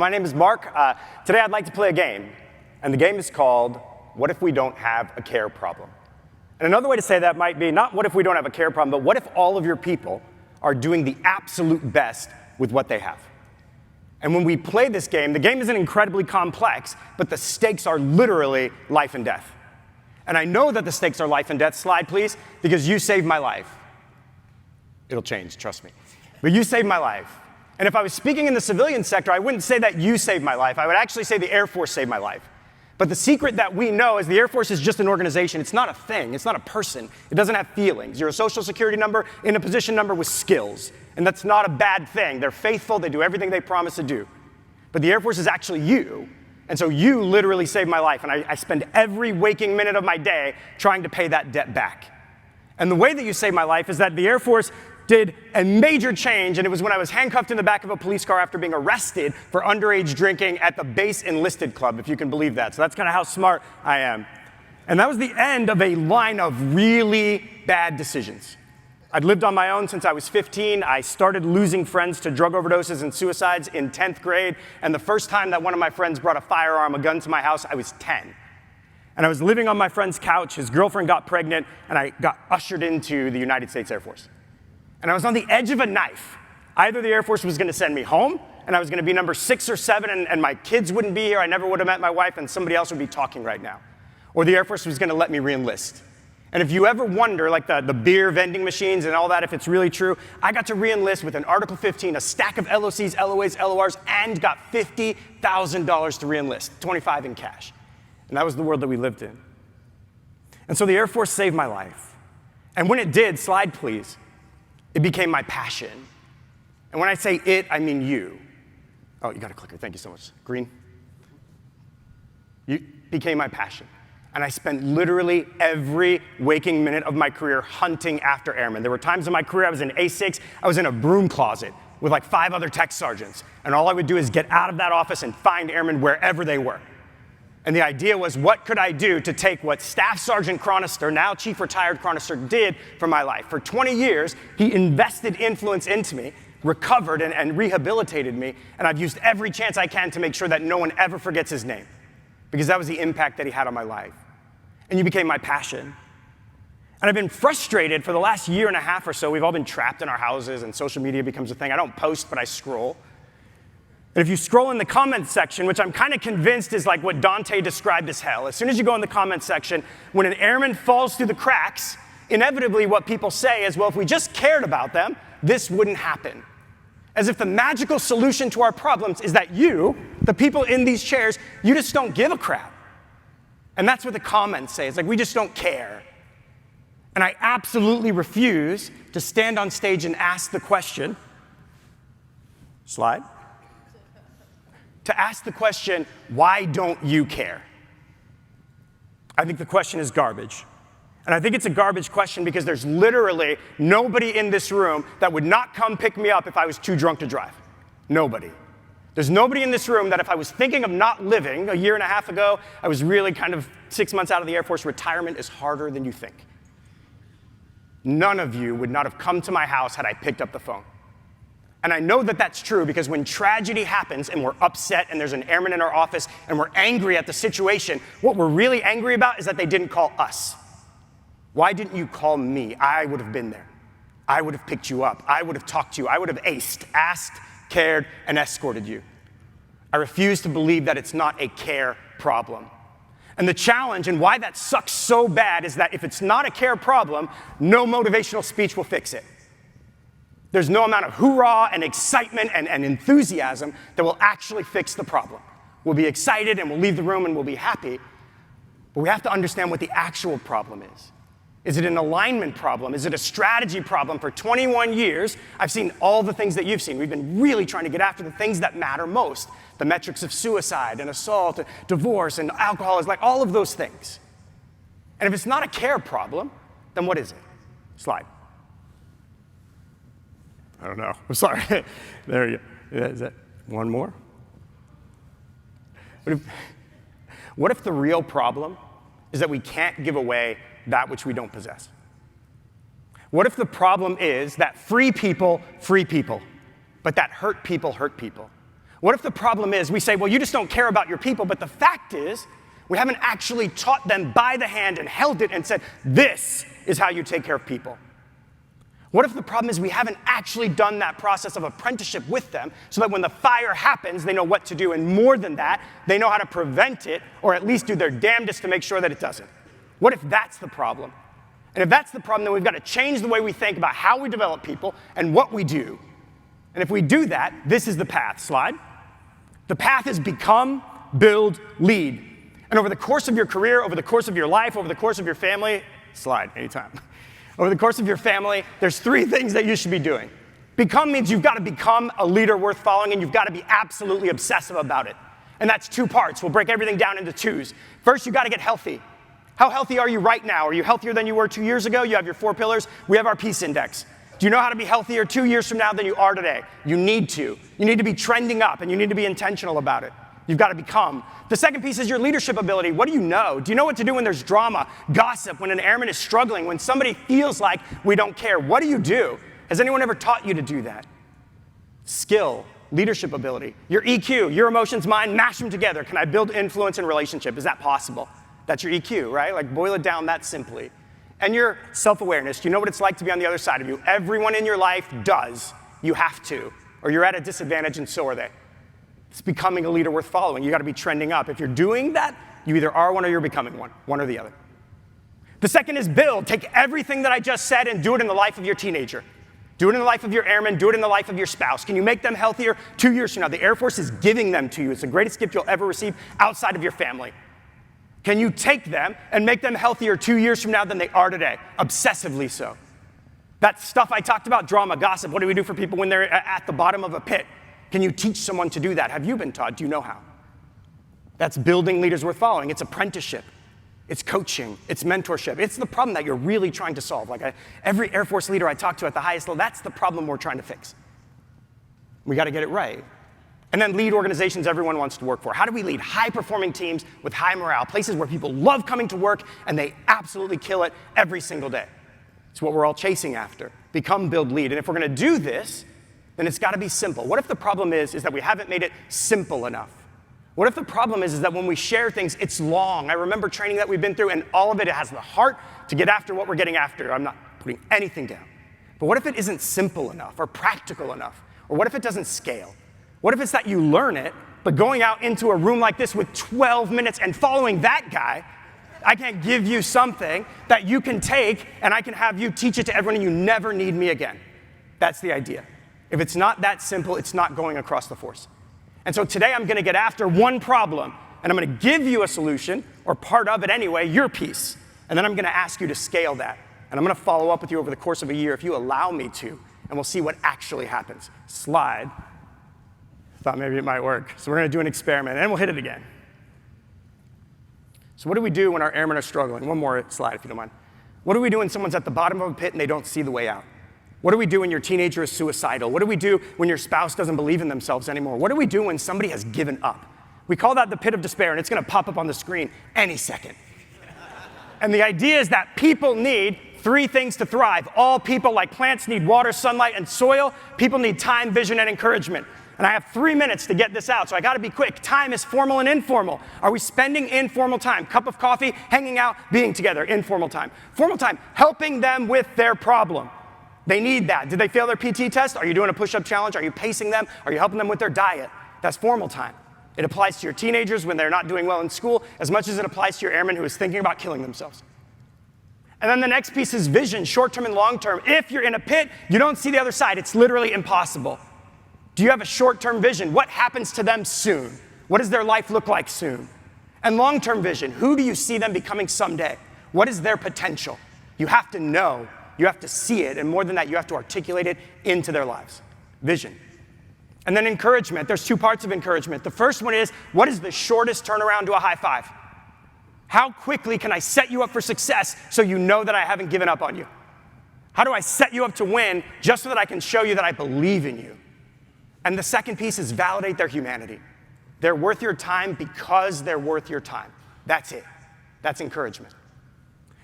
My name is Mark. Today I'd like to play a game, and the game is called, What If We Don't Have a Care Problem? And another way to say that might be not what if we don't have a care problem, but what if all of your people are doing the absolute best with what they have? And when we play this game, the game isn't incredibly complex, but the stakes are literally life and death. And I know that the stakes are life and death. Slide, please, because you saved my life. It'll change, trust me. But you saved my life. And if I was speaking in the civilian sector, I wouldn't say that you saved my life. I would actually say the Air Force saved my life. But the secret that we know is the Air Force is just an organization. It's not a thing. It's not a person. It doesn't have feelings. You're a social security number in a position number with skills. And that's not a bad thing. They're faithful. They do everything they promise to do. But the Air Force is actually you. And so you literally saved my life. And I spend every waking minute of my day trying to pay that debt back. And the way that you saved my life is that the Air Force did a major change, and it was when I was handcuffed in the back of a police car after being arrested for underage drinking at the base enlisted club, if you can believe that. So that's kind of how smart I am. And that was the end of a line of really bad decisions. I'd lived on my own since I was 15. I started losing friends to drug overdoses and suicides in 10th grade, and the first time that one of my friends brought a firearm, a gun to my house, I was 10. And I was living on my friend's couch, his girlfriend got pregnant, and I got ushered into the United States Air Force. And I was on the edge of a knife. Either the Air Force was going to send me home, and I was going to be number 6 or 7, and my kids wouldn't be here, I never would have met my wife, and somebody else would be talking right now. Or the Air Force was going to let me re-enlist. And if you ever wonder, like the beer vending machines and all that, if it's really true, I got to re-enlist with an Article 15, a stack of LOCs, LOAs, LORs, and got $50,000 to re-enlist, 25 in cash. And that was the world that we lived in. And so the Air Force saved my life. And when it did, slide please, it became my passion. And when I say it, I mean you. Oh, you got a clicker. Thank you so much. Green. You became my passion. And I spent literally every waking minute of my career hunting after airmen. There were times in my career I was in A6, I was in a broom closet with like 5 other tech sergeants. And all I would do is get out of that office and find airmen wherever they were. And the idea was, what could I do to take what Staff Sergeant Chronister, now Chief Retired Chronister, did for my life? For 20 years, he invested influence into me, recovered and rehabilitated me, and I've used every chance I can to make sure that no one ever forgets his name, because that was the impact that he had on my life. And you became my passion. And I've been frustrated for the last year and a half or so. We've all been trapped in our houses, and social media becomes a thing. I don't post, but I scroll. And if you scroll in the comments section, which I'm kind of convinced is like what Dante described as hell, as soon as you go in the comments section, when an airman falls through the cracks, inevitably what people say is, well, if we just cared about them, this wouldn't happen. As if the magical solution to our problems is that you, the people in these chairs, you just don't give a crap. And that's what the comments say. It's like, we just don't care. And I absolutely refuse to stand on stage and ask the question, slide, to ask the question, why don't you care? I think the question is garbage. And I think it's a garbage question because there's literally nobody in this room that would not come pick me up if I was too drunk to drive. Nobody. There's nobody in this room that if I was thinking of not living a year and a half ago, I was really kind of 6 months out of the Air Force, retirement is harder than you think. None of you would not have come to my house had I picked up the phone. And I know that that's true because when tragedy happens and we're upset and there's an airman in our office and we're angry at the situation, what we're really angry about is that they didn't call us. Why didn't you call me? I would have been there. I would have picked you up. I would have talked to you. I would have asked, cared, and escorted you. I refuse to believe that it's not a care problem. And the challenge and why that sucks so bad is that if it's not a care problem, no motivational speech will fix it. There's no amount of hoorah and excitement and enthusiasm that will actually fix the problem. We'll be excited and we'll leave the room and we'll be happy, but we have to understand what the actual problem is. Is it an alignment problem? Is it a strategy problem? For 21 years, I've seen all the things that you've seen. We've been really trying to get after the things that matter most. The metrics of suicide and assault, divorce and alcohol, is like all of those things. And if it's not a care problem, then what is it? Slide. I don't know. I'm sorry. There you go. Is that one more? What if the real problem is that we can't give away that which we don't possess? What if the problem is that free people, but that hurt people? What if the problem is we say, well, you just don't care about your people, but the fact is we haven't actually taught them by the hand and held it and said, this is how you take care of people? What if the problem is we haven't actually done that process of apprenticeship with them so that when the fire happens, they know what to do, and more than that, they know how to prevent it or at least do their damnedest to make sure that it doesn't? What if that's the problem? And if that's the problem, then we've got to change the way we think about how we develop people and what we do. And if we do that, this is the path. Slide. The path is become, build, lead. And over the course of your career, over the course of your life, over the course of your family, slide anytime. Over the course of your family, there's 3 things that you should be doing. Become means you've got to become a leader worth following, and you've got to be absolutely obsessive about it. And that's 2 parts. We'll break everything down into 2s. First, you've got to get healthy. How healthy are you right now? Are you healthier than you were 2 years ago? You have your 4 pillars. We have our peace index. Do you know how to be healthier 2 years from now than you are today? You need to. You need to be trending up, and you need to be intentional about it. You've got to become. The second piece is your leadership ability. What do you know? Do you know what to do when there's drama, gossip, when an airman is struggling, when somebody feels like we don't care? What do you do? Has anyone ever taught you to do that? Skill, leadership ability. Your EQ, your emotions, mine, mash them together. Can I build influence in relationship? Is that possible? That's your EQ, right? Like, boil it down that simply. And your self-awareness. Do you know what it's like to be on the other side of you? Everyone in your life does. You have to. Or you're at a disadvantage, and so are they. It's becoming a leader worth following. You got to be trending up. If you're doing that, you either are one or you're becoming one or the other. The second is build. Take everything that I just said and do it in the life of your teenager. Do it in the life of your airman. Do it in the life of your spouse. Can you make them healthier 2 years from now? The Air Force is giving them to you. It's the greatest gift you'll ever receive outside of your family. Can you take them and make them healthier 2 years from now than they are today? Obsessively so. That stuff I talked about, drama, gossip, what do we do for people when they're at the bottom of a pit? Can you teach someone to do that? Have you been taught? Do you know how? That's building leaders worth following. It's apprenticeship. It's coaching. It's mentorship. It's the problem that you're really trying to solve. Like every Air Force leader I talk to at the highest level, that's the problem we're trying to fix. We got to get it right. And then lead organizations everyone wants to work for. How do we lead high-performing teams with high morale, places where people love coming to work and they absolutely kill it every single day? It's what we're all chasing after. Become, build, lead. And if we're going to do this, then it's got to be simple. What if the problem is that we haven't made it simple enough? What if the problem is that when we share things, it's long? I remember training that we've been through, and all of it has the heart to get after what we're getting after. I'm not putting anything down. But what if it isn't simple enough or practical enough? Or what if it doesn't scale? What if it's that you learn it, but going out into a room like this with 12 minutes and following that guy, I can't give you something that you can take, and I can have you teach it to everyone, and you never need me again. That's the idea. If it's not that simple, it's not going across the force. And so today I'm going to get after one problem, and I'm going to give you a solution, or part of it anyway, your piece. And then I'm going to ask you to scale that. And I'm going to follow up with you over the course of a year if you allow me to, and we'll see what actually happens. Slide. Thought maybe it might work. So we're going to do an experiment, and we'll hit it again. So what do we do when our airmen are struggling? One more slide, if you don't mind. What do we do when someone's at the bottom of a pit and they don't see the way out? What do we do when your teenager is suicidal? What do we do when your spouse doesn't believe in themselves anymore? What do we do when somebody has given up? We call that the pit of despair, and it's going to pop up on the screen any second. And the idea is that people need 3 things to thrive. All people, like plants, need water, sunlight, and soil. People need time, vision, and encouragement. And I have 3 minutes to get this out, so I got to be quick. Time is formal and informal. Are we spending informal time? Cup of coffee, hanging out, being together, informal time. Formal time, helping them with their problem. They need that. Did they fail their PT test? Are you doing a push-up challenge? Are you pacing them? Are you helping them with their diet? That's formal time. It applies to your teenagers when they're not doing well in school as much as it applies to your airman who is thinking about killing themselves. And then the next piece is vision, short-term and long-term. If you're in a pit, you don't see the other side. It's literally impossible. Do you have a short-term vision? What happens to them soon? What does their life look like soon? And long-term vision, who do you see them becoming someday? What is their potential? You have to know. You have to see it, and more than that, you have to articulate it into their lives. Vision. And then encouragement. There's 2 parts of encouragement. The first one is, what is the shortest turnaround to a high five? How quickly can I set you up for success so you know that I haven't given up on you? How do I set you up to win just so that I can show you that I believe in you? And the second piece is validate their humanity. They're worth your time because they're worth your time. That's it. That's encouragement.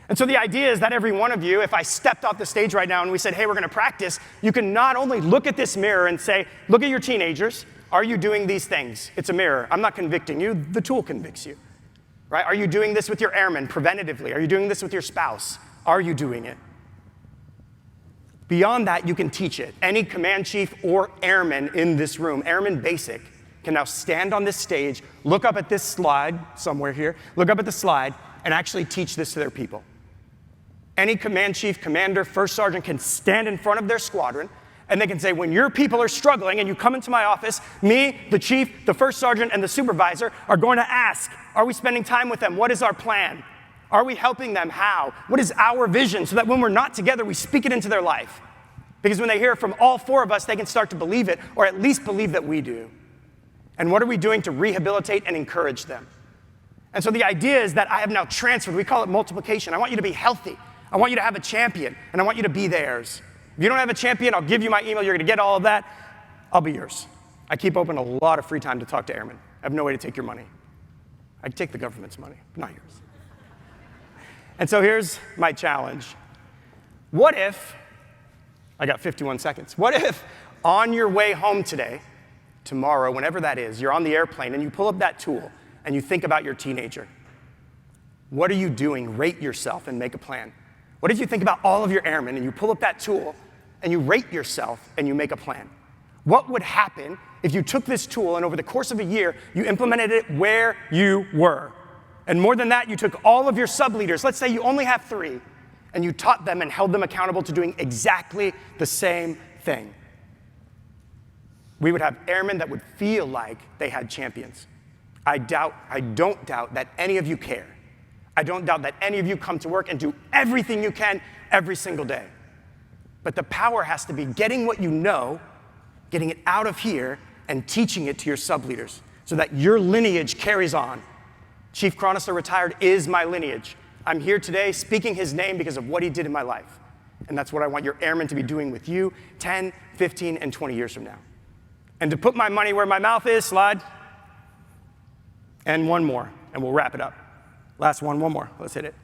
And so the idea is that every one of you, if I stepped off the stage right now and we said, hey, we're going to practice, you can not only look at this mirror and say, look at your teenagers, Are you doing these things? It's a mirror. I'm not convicting you. The tool convicts you. Right? Are you doing this with your airmen preventatively? Are you doing this with your spouse? Are you doing it? Beyond that, you can teach it. Any command chief or airman in this room, Airman Basic, can now stand on this stage, look up at this slide, somewhere here, look up at the slide, and actually teach this to their people. Any command chief, commander, first sergeant can stand in front of their squadron, and they can say, when your people are struggling and you come into my office, me, the chief, the first sergeant, and the supervisor are going to ask, are we spending time with them? What is our plan? Are we helping them? How? What is our vision? So that when we're not together, we speak it into their life. Because when they hear it from all four of us, they can start to believe it, or at least believe that we do. And what are we doing to rehabilitate and encourage them? And so the idea is that I have now transferred. We call it multiplication. I want you to be healthy. I want you to have a champion, and I want you to be theirs. If you don't have a champion, I'll give you my email. You're going to get all of that. I'll be yours. I keep open a lot of free time to talk to airmen. I have no way to take your money. I take the government's money, but not yours. And so here's my challenge. What if, I got 51 seconds. What if on your way home today, tomorrow, whenever that is, you're on the airplane and you pull up that tool and you think about your teenager? What are you doing? Rate yourself and make a plan. What if you think about all of your airmen and you pull up that tool and you rate yourself and you make a plan? What would happen if you took this tool and over the course of a year, you implemented it where you were? And more than that, you took all of your sub-leaders, let's say you only have 3, and you taught them and held them accountable to doing exactly the same thing. We would have airmen that would feel like they had champions. I don't doubt that any of you care. I don't doubt that any of you come to work and do everything you can every single day. But the power has to be getting what you know, getting it out of here, and teaching it to your sub-leaders so that your lineage carries on. Chief Chronister retired is my lineage. I'm here today speaking his name because of what he did in my life. And that's what I want your airmen to be doing with you 10, 15, and 20 years from now. And to put my money where my mouth is, slide. And one more, and we'll wrap it up. Last one more. Let's hit it.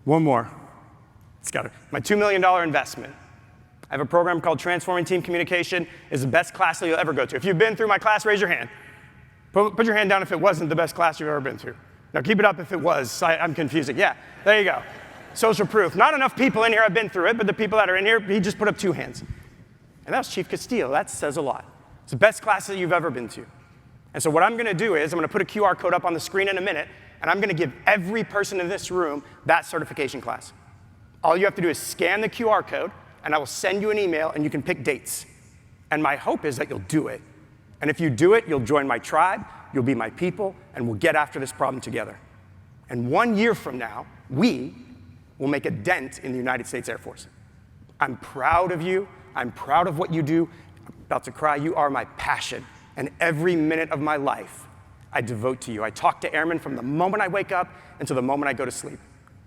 One more. It's got it. My $2 million investment. I have a program called Transforming Team Communication. It's the best class that you'll ever go to. If you've been through my class, raise your hand. Put your hand down if it wasn't the best class you've ever been through. Now keep it up if it was. I'm confusing. Yeah, there you go. Social proof. Not enough people in here have been through it, but the people that are in here, he just put up 2 hands. And that was Chief Castillo. That says a lot. It's the best class that you've ever been to. And so what I'm going to do is I'm going to put a QR code up on the screen in a minute, and I'm going to give every person in this room that certification class. All you have to do is scan the QR code, and I will send you an email, and you can pick dates. And my hope is that you'll do it. And if you do it, you'll join my tribe, you'll be my people, and we'll get after this problem together. And 1 year from now, we will make a dent in the United States Air Force. I'm proud of you. I'm proud of what you do. I'm about to cry. You are my passion. And every minute of my life, I devote to you. I talk to airmen from the moment I wake up until the moment I go to sleep.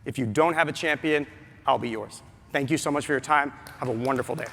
If you don't have a champion, I'll be yours. Thank you so much for your time. Have a wonderful day.